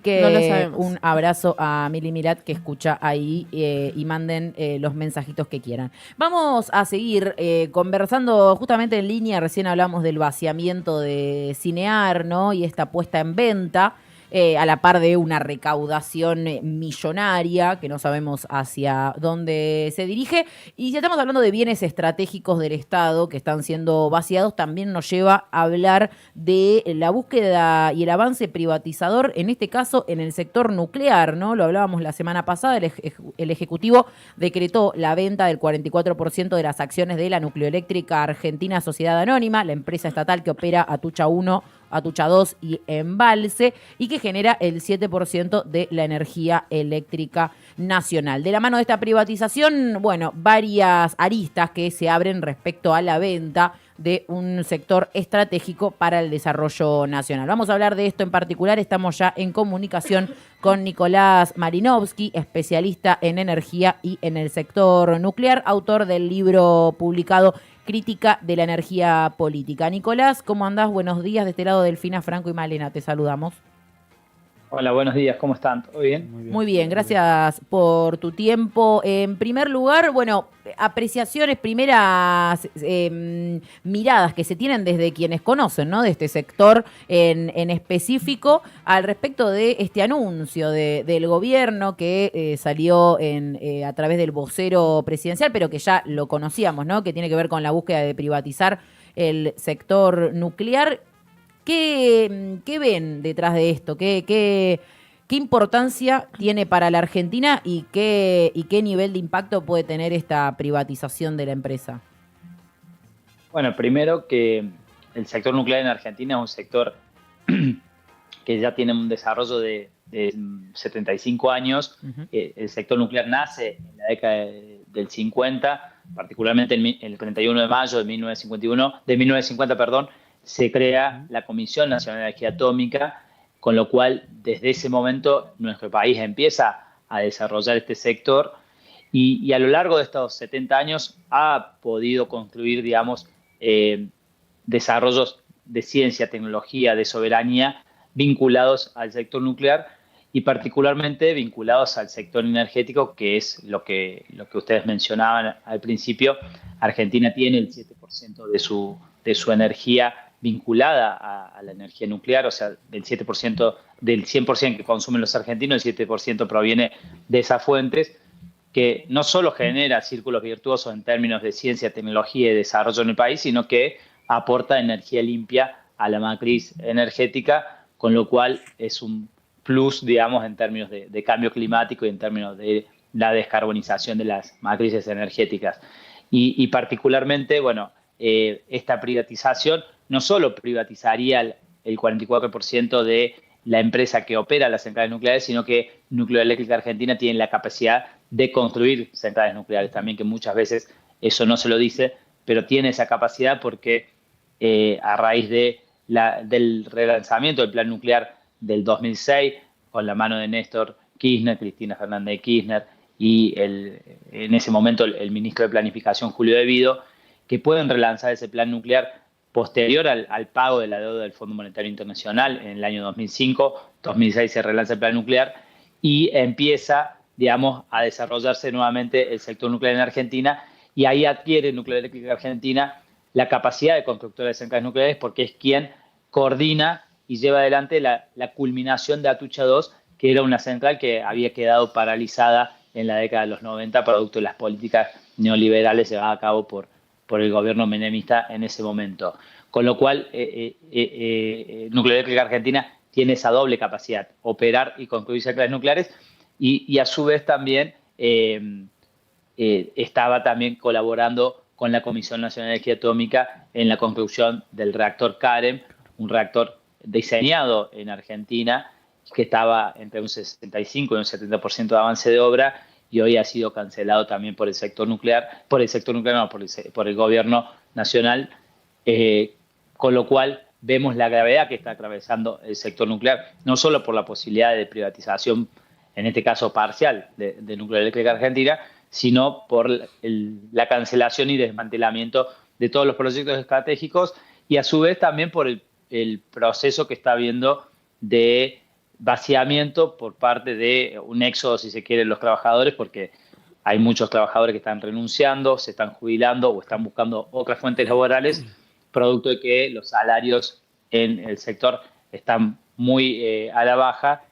No lo Que sabemos. un abrazo a Mili Mirat que escucha ahí y manden los mensajitos que quieran. Vamos a seguir conversando justamente en línea. Recién hablamos del vaciamiento de Cinear, ¿no? Y esta puesta en venta. A la par de una recaudación millonaria que no sabemos hacia dónde se dirige. Y si estamos hablando de bienes estratégicos del Estado que están siendo vaciados, también nos lleva a hablar de la búsqueda y el avance privatizador, en este caso en el sector nuclear, ¿no? Lo hablábamos la semana pasada, el Ejecutivo decretó la venta del 44% de las acciones de la Nucleoeléctrica Argentina Sociedad Anónima, la empresa estatal que opera Atucha 1, Atucha 2 y Embalse, y que genera el 7% de la energía eléctrica nacional. De la mano de esta privatización, bueno, varias aristas que se abren respecto a la venta de un sector estratégico para el desarrollo nacional. Vamos a hablar de esto en particular. Estamos ya en comunicación con Nicolás Marinovsky, especialista en energía y en el sector nuclear, autor del libro publicado Crítica de la Energía Política. Nicolás, ¿cómo andás? Buenos días. De este lado, Delfina, Franco y Malena, te saludamos. Hola, buenos días, ¿cómo están? ¿Todo bien? Muy Muy bien, bien, muy bien. gracias por tu tiempo. En primer lugar, bueno, apreciaciones, primeras miradas que se tienen desde quienes conocen, ¿no? De este sector en específico al respecto de este anuncio del gobierno que salió a través del vocero presidencial, pero que ya lo conocíamos, ¿no? Que tiene que ver con la búsqueda de privatizar el sector nuclear. ¿Qué ven detrás de esto? ¿Qué importancia tiene para la Argentina y qué nivel de impacto puede tener esta privatización de la empresa? Bueno, primero que el sector nuclear en Argentina es un sector que ya tiene un desarrollo de 75 años. Ujú. El sector nuclear nace en la década del 50, particularmente el 31 de mayo de 1951, de 1950, perdón, se crea Ujú. la Comisión Nacional de Energía Atómica, con lo cual desde ese momento nuestro país empieza a desarrollar este sector y a lo largo de estos 70 años ha podido construir, digamos, eh, desarrollos de ciencia, tecnología, de soberanía vinculados al sector nuclear y particularmente vinculados al sector energético, que es lo que ustedes mencionaban al principio. Argentina tiene el 7% de su energía vinculada a la energía nuclear, o sea, del 7%, del 100% que consumen los argentinos, el 7% proviene de esas fuentes, que no solo genera círculos virtuosos en términos de ciencia, tecnología y desarrollo en el país, sino que aporta energía limpia a la matriz energética, con lo cual es un plus, digamos, en términos de cambio climático y en términos de la descarbonización de las matrices energéticas. Y particularmente, bueno, esta privatización no solo privatizaría el 44% de la empresa que opera las centrales nucleares, sino que Nucleoeléctrica Argentina tiene la capacidad de construir centrales nucleares también, que muchas veces eso no se lo dice, pero tiene esa capacidad porque a raíz del relanzamiento del plan nuclear del 2006, con la mano de Néstor Kirchner, Cristina Fernández de Kirchner y en ese momento el ministro de Planificación, Julio De Vido, que pueden relanzar ese plan nuclear posterior al pago de la deuda del Fondo Monetario Internacional en el año 2005, 2006 se relanza el plan nuclear y empieza, digamos, a desarrollarse nuevamente el sector nuclear en Argentina y ahí adquiere Nuclear Eléctrica Argentina la capacidad de constructora de centrales nucleares porque es quien coordina y lleva adelante la culminación de Atucha 2, que era una central que había quedado paralizada en la década de los 90 producto de las políticas neoliberales llevadas a cabo por el gobierno menemista en ese momento. Con lo cual, Nuclear Eléctrica Argentina tiene esa doble capacidad, operar y construir centrales nucleares, y a su vez también estaba también colaborando con la Comisión Nacional de Energía Atómica en la construcción del reactor CAREM, un reactor diseñado en Argentina que estaba entre un 65 y un 70% de avance de obra y hoy ha sido cancelado también no, por el gobierno nacional, eh, con lo cual vemos la gravedad que está atravesando el sector nuclear, no solo por la posibilidad de privatización, en este caso parcial, de Nuclear Eléctrica Argentina, sino por la cancelación y desmantelamiento de todos los proyectos estratégicos y a su vez también por el proceso que está habiendo de vaciamiento por parte de un éxodo, si se quiere, de los trabajadores, porque hay muchos trabajadores que están renunciando, se están jubilando o están buscando otras fuentes laborales, producto de que los salarios en el sector están muy a la baja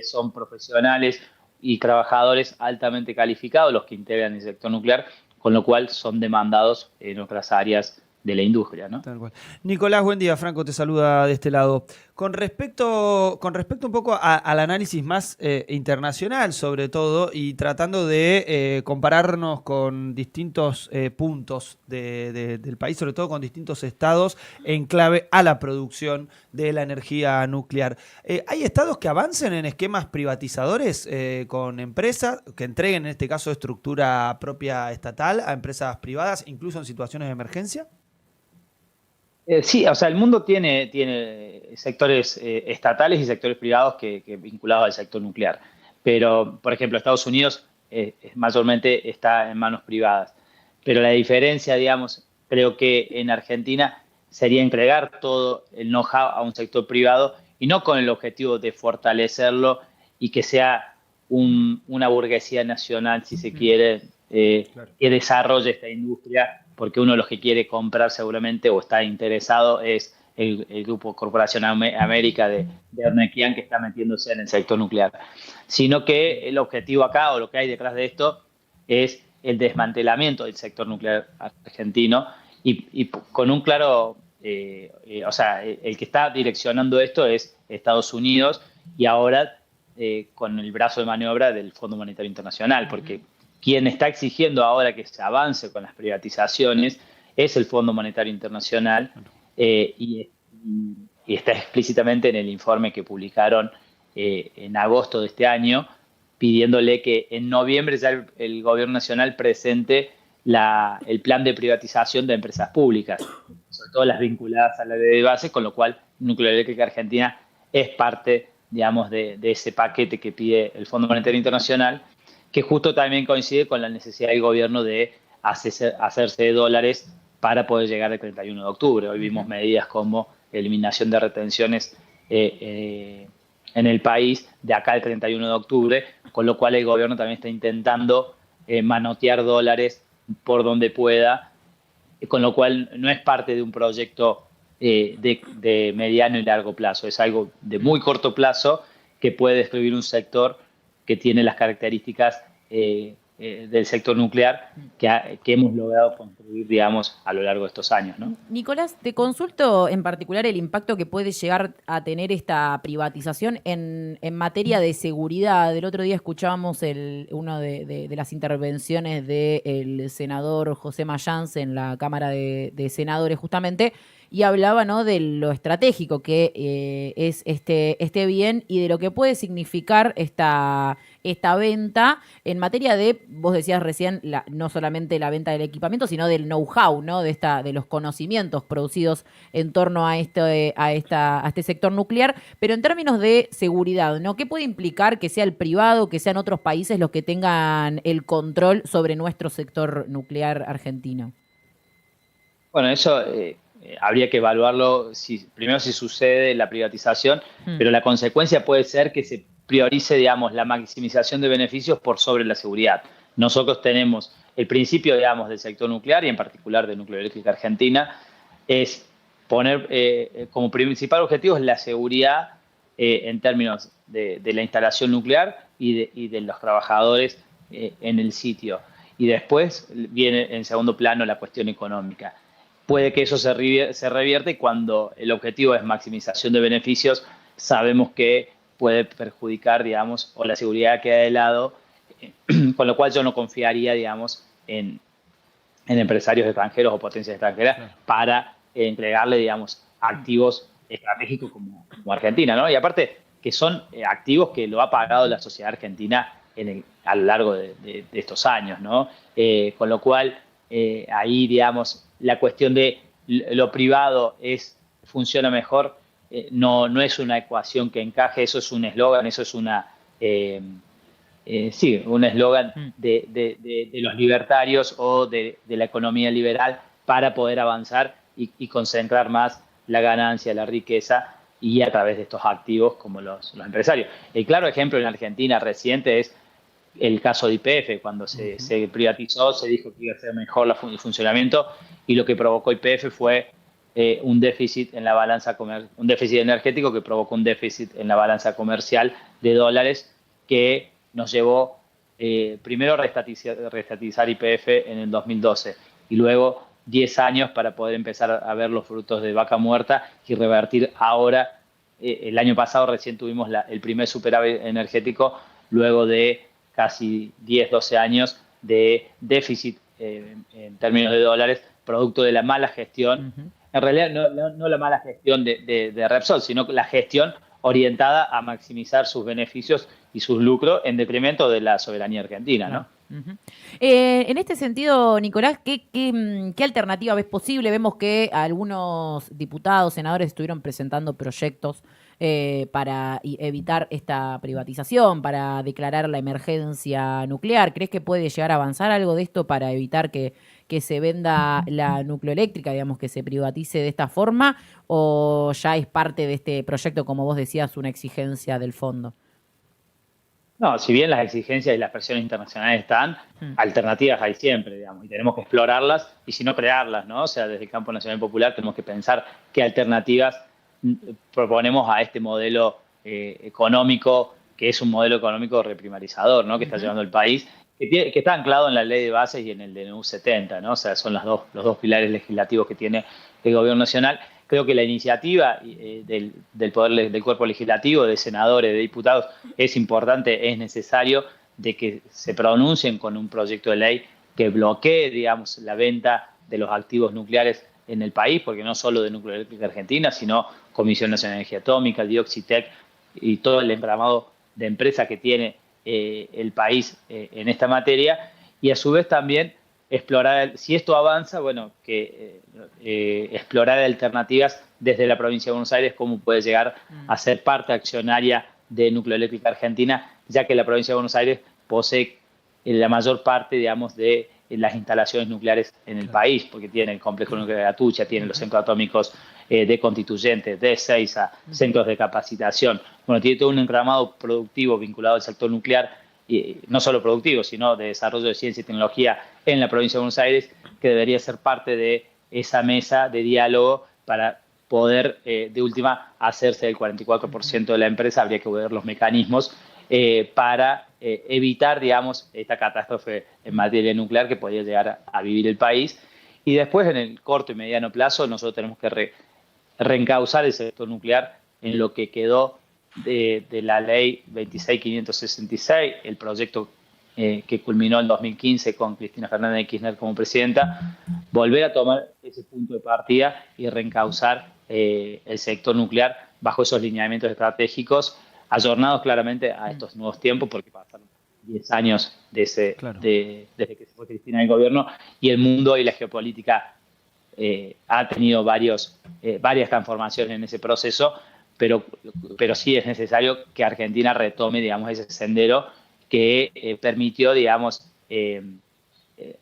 son profesionales y trabajadores altamente calificados los que integran el sector nuclear, con lo cual son demandados en otras áreas de la industria, ¿no? Tal cual. Nicolás, buen día. Franco te saluda de este lado. Con respecto un poco al análisis más internacional, sobre todo, y tratando de compararnos con distintos puntos del país, sobre todo con distintos estados, en clave a la producción de la energía nuclear. ¿Hay estados que avancen en esquemas privatizadores con empresas, que entreguen, en este caso, estructura propia estatal a empresas privadas, incluso en situaciones de emergencia? Sí, o sea, el mundo tiene sectores estatales y sectores privados que vinculados al sector nuclear. Pero, por ejemplo, Estados Unidos mayormente está en manos privadas. Pero la diferencia, digamos, creo que en Argentina sería entregar todo el know-how a un sector privado y no con el objetivo de fortalecerlo y que sea una burguesía nacional, si se quiere, Claro. que desarrolle esta industria, porque uno de los que quiere comprar seguramente o está interesado es el grupo Corporación América de Ernest Young, que está metiéndose en el sector nuclear. Sino que el objetivo acá, o lo que hay detrás de esto, es el desmantelamiento del sector nuclear argentino y con un claro, o sea, el que está direccionando esto es Estados Unidos y ahora con el brazo de maniobra del Fondo Monetario Internacional, porque quien está exigiendo ahora que se avance con las privatizaciones es el Fondo Monetario Internacional y está explícitamente en el informe que publicaron en agosto de este año, pidiéndole que en noviembre ya el gobierno nacional presente el plan de privatización de empresas públicas, sobre todo las vinculadas a la ley de base, con lo cual Nuclear Eléctrica Argentina es parte, digamos, de ese paquete que pide el Fondo Monetario Internacional, que justo también coincide con la necesidad del gobierno de hacerse de dólares para poder llegar al 31 de octubre. Hoy vimos medidas como eliminación de retenciones en el país de acá al 31 de octubre, con lo cual el gobierno también está intentando manotear dólares por donde pueda, con lo cual no es parte de un proyecto de mediano y largo plazo, es algo de muy corto plazo que puede destruir un sector que tiene las características del sector nuclear que hemos logrado construir, digamos, a lo largo de estos años, ¿no? Nicolás, te consulto en particular el impacto que puede llegar a tener esta privatización en materia de seguridad. El otro día escuchábamos una de las intervenciones del senador José Mayans en la Cámara de Senadores, justamente, y hablaba, ¿no?, de lo estratégico que es este bien y de lo que puede significar esta venta en materia de, vos decías recién, no solamente la venta del equipamiento, sino del know-how, ¿no?, de los conocimientos producidos en torno a este sector nuclear, pero en términos de seguridad, ¿no? ¿Qué puede implicar que sea el privado, que sean otros países los que tengan el control sobre nuestro sector nuclear argentino? Bueno, eso habría que evaluarlo primero si sucede la privatización, pero la consecuencia puede ser que se priorice, digamos, la maximización de beneficios por sobre la seguridad. Nosotros tenemos el principio, digamos, del sector nuclear y en particular de Nuclear Eléctrica Argentina, es poner como principal objetivo es la seguridad en términos de la instalación nuclear y de los trabajadores en el sitio. Y después viene en segundo plano la cuestión económica. Puede que eso se revierte y cuando el objetivo es maximización de beneficios, sabemos que puede perjudicar, digamos, o la seguridad queda de lado, con lo cual yo no confiaría, digamos, en empresarios extranjeros o potencias extranjeras para entregarle, digamos, activos estratégicos como Argentina, ¿no? Y aparte que son activos que lo ha pagado la sociedad argentina a lo largo de estos años, ¿no? Con lo cual, ahí, digamos, la cuestión de lo privado funciona mejor, no es una ecuación que encaje, eso es un eslogan, eso es sí, un eslogan de los libertarios o de la economía liberal para poder avanzar y concentrar más la ganancia, la riqueza y a través de estos activos como los empresarios. El claro ejemplo en Argentina reciente es el caso de YPF. Cuando se privatizó, se dijo que iba a ser mejor el funcionamiento, y lo que provocó YPF fue un déficit en la balanza un déficit energético que provocó un déficit en la balanza comercial de dólares, que nos llevó primero a reestatizar YPF en el 2012 y luego 10 años para poder empezar a ver los frutos de vaca muerta y revertir ahora. El año pasado recién tuvimos el primer superávit energético luego de casi 10, 12 años de déficit en términos de dólares, producto de la mala gestión. En realidad no la mala gestión de Repsol, sino la gestión orientada a maximizar sus beneficios y sus lucros en detrimento de la soberanía argentina, ¿no? En este sentido, Nicolás, ¿qué alternativa ves posible? Vemos que algunos diputados, senadores estuvieron presentando proyectos para evitar esta privatización, para declarar la emergencia nuclear. ¿Crees que puede llegar a avanzar algo de esto para evitar que se venda la nucleoeléctrica, digamos, que se privatice de esta forma? ¿O ya es parte de este proyecto, como vos decías, una exigencia del fondo? No, si bien las exigencias y las presiones internacionales están, alternativas hay siempre, digamos, y tenemos que explorarlas y si no crearlas, ¿no? O sea, desde el campo nacional y popular tenemos que pensar qué alternativas proponemos a este modelo económico, que es un modelo económico reprimarizador, ¿no? Que está llevando el país, que está anclado en la Ley de Bases y en el DNU 70, ¿no? O sea, son los dos pilares legislativos que tiene el gobierno nacional. Creo que la iniciativa del poder del cuerpo legislativo, de senadores, de diputados, es importante, es necesario de que se pronuncien con un proyecto de ley que bloquee, digamos, la venta de los activos nucleares en el país, porque no solo de Núcleo Eléctrica Argentina, sino Comisión Nacional de Energía Atómica, Dioxitec y todo el entramado de empresas que tiene el país en esta materia, y a su vez también explorar, si esto avanza, bueno, que explorar alternativas desde la provincia de Buenos Aires, cómo puede llegar a ser parte accionaria de Núcleo Eléctrica Argentina, ya que la provincia de Buenos Aires posee la mayor parte, digamos, de las instalaciones nucleares en el país, porque tiene el complejo nuclear de Atucha, tiene los centros atómicos de Constituyentes, de Ezeiza, centros de capacitación. Bueno, tiene todo un entramado productivo vinculado al sector nuclear, y no solo productivo, sino de desarrollo de ciencia y tecnología en la provincia de Buenos Aires, que debería ser parte de esa mesa de diálogo para poder, de última, hacerse del 44% de la empresa. Habría que ver los mecanismos para evitar, digamos, esta catástrofe en materia nuclear que podría llegar a vivir el país. Y después, en el corto y mediano plazo, nosotros tenemos que reencauzar el sector nuclear en lo que quedó de la ley 26.566, el proyecto que culminó en 2015 con Cristina Fernández de Kirchner como presidenta, volver a tomar ese punto de partida y reencauzar el sector nuclear bajo esos lineamientos estratégicos, ayornados claramente a estos nuevos tiempos, porque pasaron 10 años desde que se fue Cristina en el gobierno, y el mundo y la geopolítica ha tenido varias transformaciones en ese proceso, pero sí es necesario que Argentina retome, digamos, ese sendero que permitió, digamos,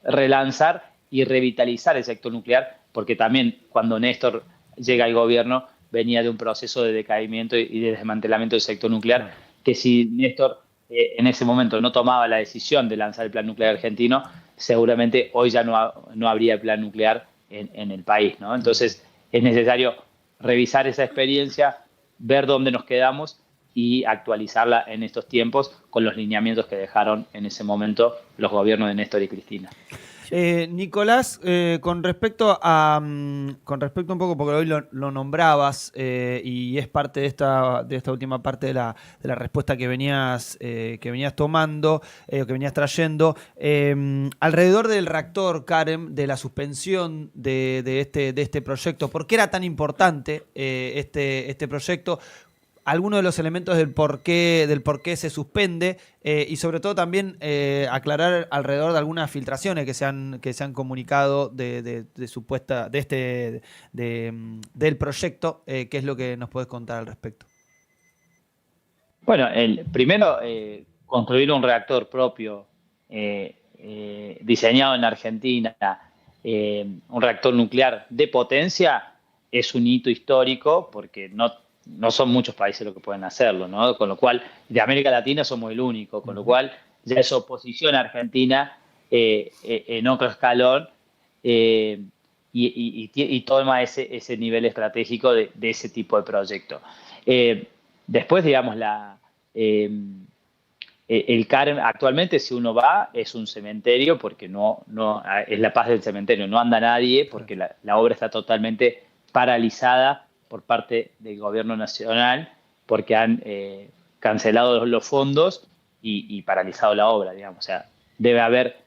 relanzar y revitalizar el sector nuclear, porque también cuando Néstor llega al gobierno venía de un proceso de decaimiento y de desmantelamiento del sector nuclear, que si Néstor en ese momento no tomaba la decisión de lanzar el plan nuclear argentino, seguramente hoy ya no habría plan nuclear en el país, ¿no? Entonces es necesario revisar esa experiencia, ver dónde nos quedamos y actualizarla en estos tiempos con los lineamientos que dejaron en ese momento los gobiernos de Néstor y Cristina. Nicolás, con respecto un poco, porque hoy lo nombrabas y es parte de esta última parte de la respuesta que venías tomando, que venías trayendo, alrededor del reactor, Karen, de la suspensión de este proyecto. ¿Por qué era tan importante este proyecto? Algunos de los elementos del por qué se suspende y sobre todo también aclarar alrededor de algunas filtraciones que se han comunicado del proyecto. ¿Qué es lo que nos puedes contar al respecto? Bueno, primero, construir un reactor propio diseñado en Argentina, un reactor nuclear de potencia, es un hito histórico porque no no son muchos países los que pueden hacerlo, ¿no? Con lo cual, de América Latina somos el único, con lo cual ya eso posiciona a Argentina en otro escalón y toma ese nivel estratégico de ese tipo de proyecto. Después, digamos, el CAREM actualmente, si uno va, es un cementerio porque no es la paz del cementerio, no anda nadie porque la obra está totalmente paralizada por parte del gobierno nacional porque han cancelado los fondos y paralizado la obra, digamos. O sea, debe haber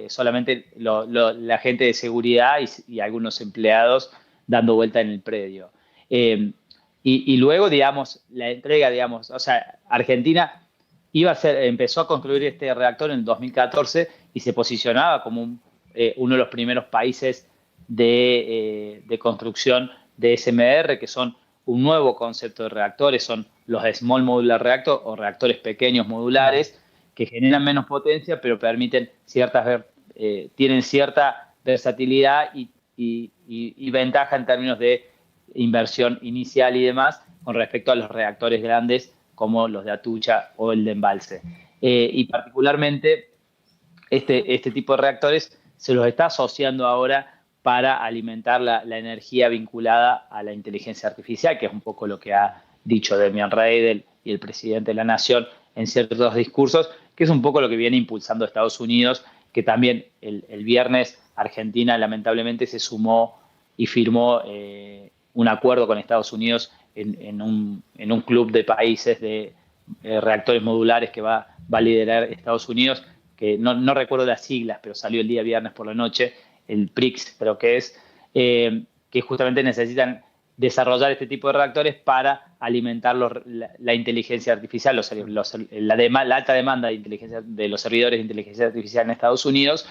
solamente la gente de seguridad y algunos empleados dando vuelta en el predio. Y luego, digamos, la entrega, digamos, o sea, Argentina empezó a construir este reactor en el 2014 y se posicionaba como uno de los primeros países de construcción de SMR, que son un nuevo concepto de reactores, son los Small Modular Reactor o reactores pequeños modulares que generan menos potencia pero permiten tienen cierta versatilidad y ventaja en términos de inversión inicial y demás con respecto a los reactores grandes como los de Atucha o el de embalse. Y particularmente este tipo de reactores se los está asociando ahora para alimentar la energía vinculada a la inteligencia artificial, que es un poco lo que ha dicho Demian Reidel y el presidente de la Nación en ciertos discursos, que es un poco lo que viene impulsando Estados Unidos, que también el viernes Argentina lamentablemente se sumó y firmó un acuerdo con Estados Unidos en un club de países de reactores modulares que va a liderar Estados Unidos, que no recuerdo las siglas, pero salió el día viernes por la noche, el PRIX creo que es, que justamente necesitan desarrollar este tipo de reactores para alimentar la inteligencia artificial, la alta demanda de inteligencia de los servidores de inteligencia artificial en Estados Unidos.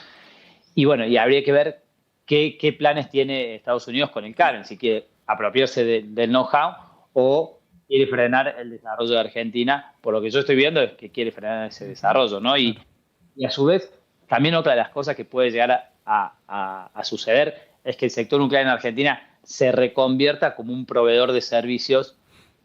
Y bueno, y habría que ver qué planes tiene Estados Unidos con el CAREN, si quiere apropiarse del know-how o quiere frenar el desarrollo de Argentina. Por lo que yo estoy viendo es que quiere frenar ese desarrollo, ¿no? Y a su vez, también otra de las cosas que puede llegar a suceder es que el sector nuclear en Argentina se reconvierta como un proveedor de servicios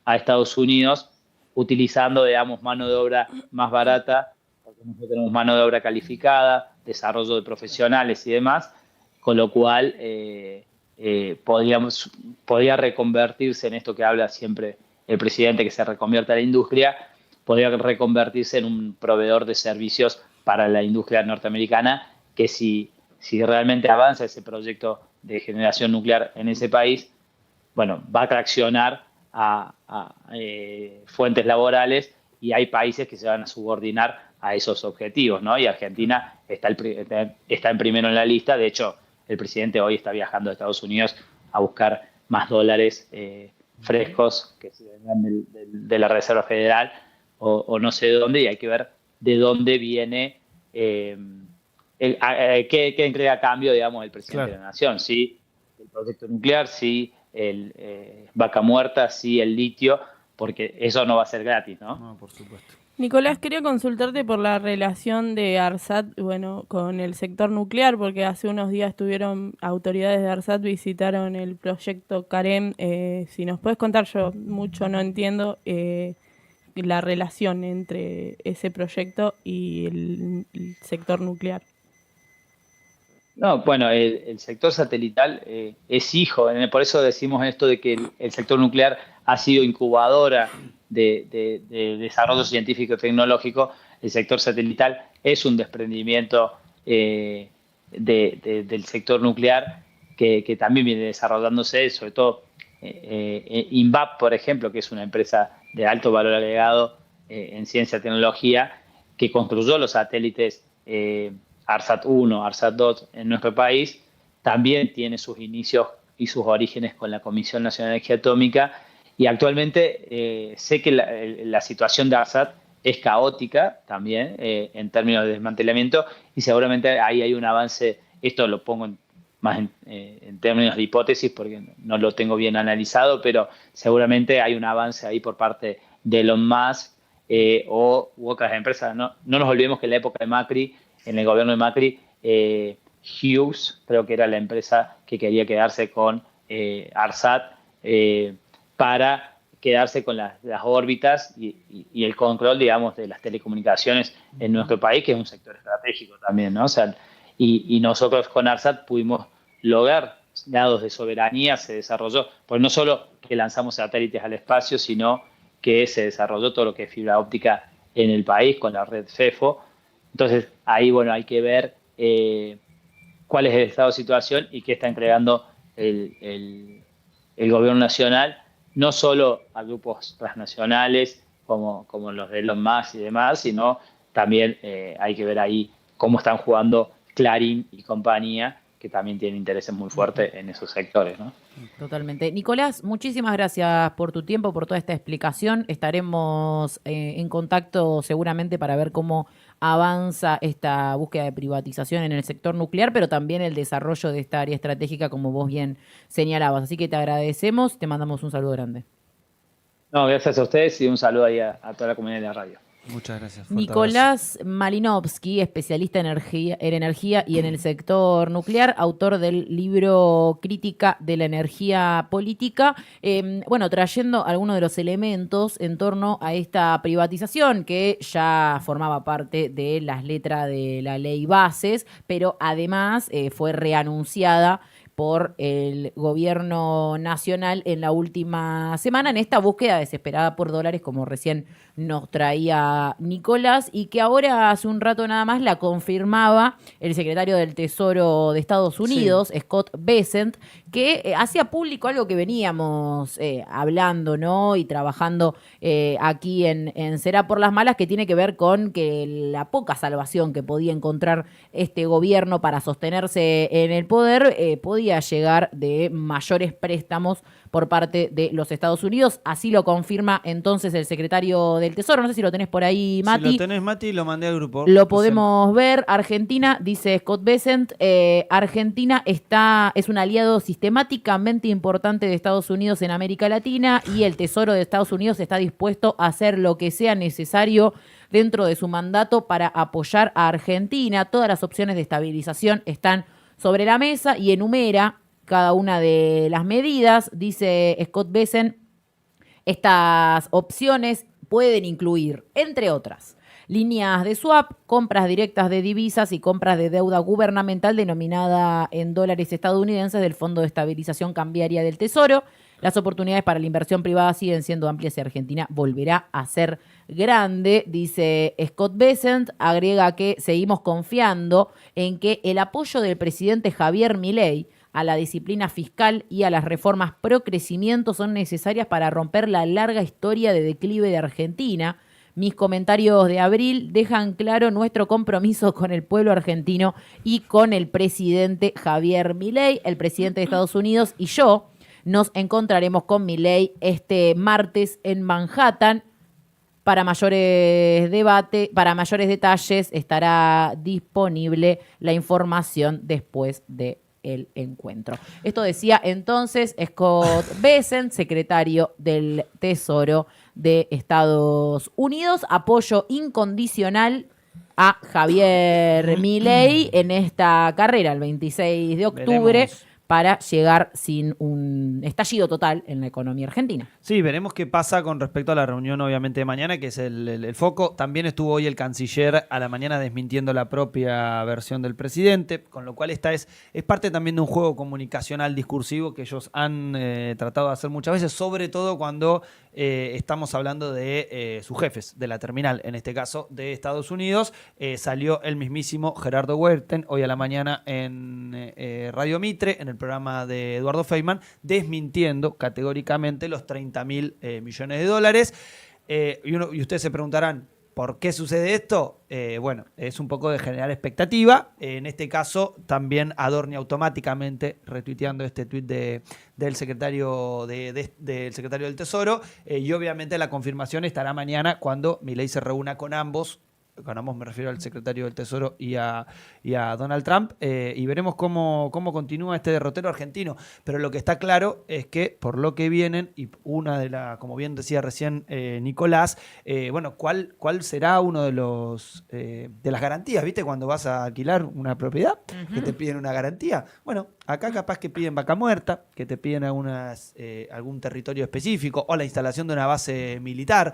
a Estados Unidos, utilizando, digamos, mano de obra más barata, porque nosotros tenemos mano de obra calificada, desarrollo de profesionales y demás, con lo cual podría reconvertirse en esto que habla siempre el presidente, que se reconvierta a la industria, podría reconvertirse en un proveedor de servicios para la industria norteamericana, que si realmente avanza ese proyecto de generación nuclear en ese país, bueno, va a traccionar a fuentes laborales y hay países que se van a subordinar a esos objetivos, ¿no? Y Argentina está en primero en la lista. De hecho, el presidente hoy está viajando a Estados Unidos a buscar más dólares frescos que se vengan de la Reserva Federal o no sé de dónde, y hay que ver de dónde viene, qué entrega a cambio, digamos, el presidente de la Nación. Sí, el proyecto nuclear, sí, el Vaca Muerta, sí, el litio, porque eso no va a ser gratis, ¿no? No, por supuesto. Nicolás, quería consultarte por la relación de ARSAT, con el sector nuclear, porque hace unos días autoridades de ARSAT visitaron el proyecto CAREM. Si nos puedes contar, yo mucho no entiendo la relación entre ese proyecto y el sector nuclear. No, bueno, el sector satelital es hijo, por eso decimos esto de que el sector nuclear ha sido incubadora de desarrollo científico y tecnológico. El sector satelital es un desprendimiento del sector nuclear que también viene desarrollándose, sobre todo INVAP, por ejemplo, que es una empresa de alto valor agregado en ciencia y tecnología, que construyó los satélites ARSAT 1, ARSAT 2 en nuestro país, también tiene sus inicios y sus orígenes con la Comisión Nacional de Energía Atómica, y actualmente sé que la situación de ARSAT es caótica también en términos de desmantelamiento, y seguramente ahí hay un avance. Esto lo pongo más en términos de hipótesis porque no lo tengo bien analizado, pero seguramente hay un avance ahí por parte de Elon Musk u otras empresas. No nos olvidemos que en la época de Macri, en el gobierno de Macri, Hughes, creo que era la empresa que quería quedarse con ARSAT para quedarse con las órbitas y el control, digamos, de las telecomunicaciones en nuestro país, que es un sector estratégico también, ¿no? O sea, y nosotros con ARSAT pudimos lograr grados de soberanía, se desarrolló, pues no solo que lanzamos satélites al espacio, sino que se desarrolló todo lo que es fibra óptica en el país con la red FEFO. Entonces, ahí, bueno, hay que ver cuál es el estado de situación y qué está entregando el gobierno nacional, no solo a grupos transnacionales como los de Elon Musk y demás, sino también hay que ver ahí cómo están jugando Clarín y compañía, que también tienen intereses muy fuertes en esos sectores, ¿no? Totalmente. Nicolás, muchísimas gracias por tu tiempo, por toda esta explicación. Estaremos en contacto seguramente para ver cómo avanza esta búsqueda de privatización en el sector nuclear, pero también el desarrollo de esta área estratégica, como vos bien señalabas. Así que te agradecemos, te mandamos un saludo grande. No, gracias a ustedes y un saludo ahí a toda la comunidad de la radio. Muchas gracias. Nicolás Malinovsky, especialista en energía y en el sector nuclear, autor del libro Crítica de la Energía Política, trayendo algunos de los elementos en torno a esta privatización que ya formaba parte de las letras de la ley Bases, pero además fue reanunciada por el gobierno nacional en la última semana, en esta búsqueda desesperada por dólares, como recién nos traía Nicolás, y que ahora hace un rato nada más la confirmaba el secretario del Tesoro de Estados Unidos, sí, Scott Bessent, que hacía público algo que veníamos hablando, ¿no? Y trabajando aquí en Será por las Malas, que tiene que ver con que la poca salvación que podía encontrar este gobierno para sostenerse en el poder podía llegar de mayores préstamos por parte de los Estados Unidos. Así lo confirma entonces el secretario del Tesoro. No sé si lo tenés por ahí, Mati. Si lo tenés, Mati, lo mandé al grupo. Lo podemos ver. Argentina, dice Scott Bessent, Argentina es un aliado sistemáticamente importante de Estados Unidos en América Latina y el Tesoro de Estados Unidos está dispuesto a hacer lo que sea necesario dentro de su mandato para apoyar a Argentina. Todas las opciones de estabilización están sobre la mesa y enumera cada una de las medidas. Dice Scott Bessent, estas opciones pueden incluir, entre otras, líneas de swap, compras directas de divisas y compras de deuda gubernamental denominada en dólares estadounidenses del Fondo de Estabilización Cambiaria del Tesoro. Las oportunidades para la inversión privada siguen siendo amplias y Argentina volverá a ser grande, dice Scott Bessent. Agrega que seguimos confiando en que el apoyo del presidente Javier Milei a la disciplina fiscal y a las reformas pro crecimiento son necesarias para romper la larga historia de declive de Argentina. Mis comentarios de abril dejan claro nuestro compromiso con el pueblo argentino y con el presidente Javier Milei. El presidente de Estados Unidos y yo nos encontraremos con Milei este martes en Manhattan. Para mayores detalles estará disponible la información después del encuentro. Esto decía entonces Scott Bessent, secretario del Tesoro de Estados Unidos. Apoyo incondicional a Javier Milei en esta carrera el 26 de octubre. Veremos. Para llegar sin un estallido total en la economía argentina. Sí, veremos qué pasa con respecto a la reunión, obviamente, de mañana, que es el foco. También estuvo hoy el canciller a la mañana desmintiendo la propia versión del presidente, con lo cual esta es parte también de un juego comunicacional discursivo que ellos han tratado de hacer muchas veces, sobre todo cuando estamos hablando de sus jefes de la terminal, en este caso de Estados Unidos. Salió el mismísimo Gerardo Huerten hoy a la mañana en Radio Mitre, en el programa de Eduardo Feynman, desmintiendo categóricamente los 30.000 millones de dólares. Y ustedes se preguntarán, ¿por qué sucede esto? Bueno, es un poco de generar expectativa. En este caso, también adorne automáticamente retuiteando este tuit del secretario del secretario del Tesoro. Y obviamente la confirmación estará mañana cuando Milei se reúna con ambos. Con ambos me refiero al secretario del Tesoro y a Donald Trump, y veremos cómo continúa este derrotero argentino. Pero lo que está claro es que por lo que vienen, y como bien decía recién Nicolás, ¿cuál será uno de las garantías? ¿Viste? Cuando vas a alquilar una propiedad, que te piden una garantía. Bueno, Acá capaz que piden vaca muerta, que te piden algún territorio específico o la instalación de una base militar.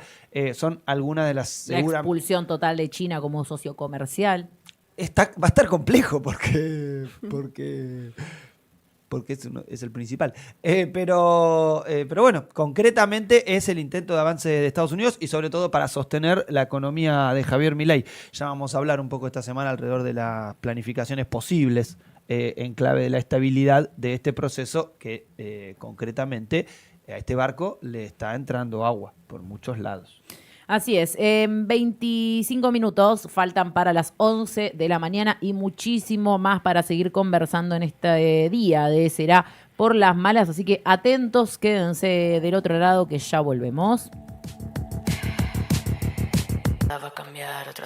Son algunas de las... La expulsión total de China como socio comercial. Va a estar complejo porque es el principal. Pero bueno, concretamente es el intento de avance de Estados Unidos y sobre todo para sostener la economía de Javier Milei. Ya vamos a hablar un poco esta semana alrededor de las planificaciones posibles en clave de la estabilidad de este proceso que concretamente a este barco le está entrando agua por muchos lados. Así es, 25 minutos faltan para las 11 de la mañana y muchísimo más para seguir conversando en este día de Será por las Malas, así que atentos, quédense del otro lado que ya volvemos. Va a cambiar otra